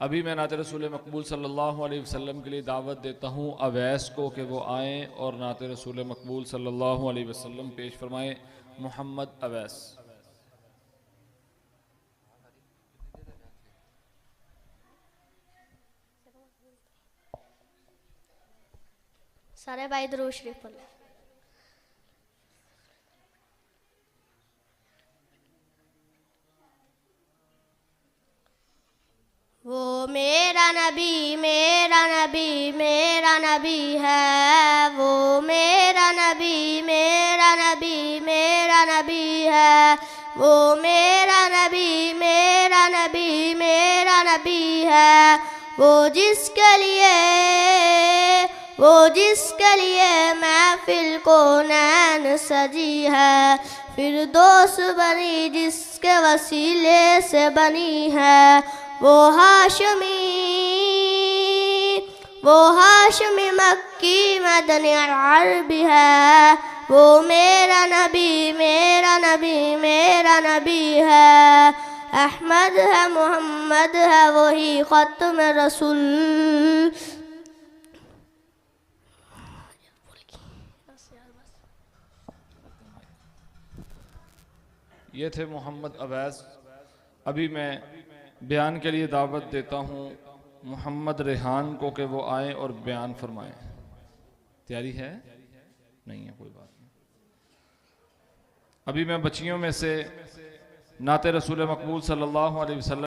अभी मैं नात रसूल मकबूल सल्लल्लाहु अलैहि वसल्लम के लिए दावत देता हूँ अवैस को कि वो आएँ और नात रसूल मकबूल सल्लल्लाहु अलैहि वसल्लम पेश फरमाएँ। मोहम्मद अवैस। सारे भाई दरूद शरीफ पढ़ लें। वो मेरा नबी मेरा नबी मेरा नबी है, वो मेरा नबी मेरा नबी मेरा नबी है, वो मेरा नबी मेरा नबी मेरा नबी है, वो जिसके लिए महफिल को नैन सजी है, फिर दोस्त बनी जिसके वसीले से बनी है, वो हाशमी मक्की मदनी अरबी है, वो मेरा नबी मेरा नबी मेरा नबी है। अहमद है मोहम्मद है वही ख़त्म रसूल। ये थे मोहम्मद अवैस। अभी मैं बयान के लिए दावत देता हूँ मोहम्मद रेहान को कि वो आए और बयान फरमाएं। तैयारी है? नहीं है, कोई बात नहीं। अभी मैं बच्चियों में से नाते रसूल मकबूल सल्लल्लाहु अलैहि वसल्लम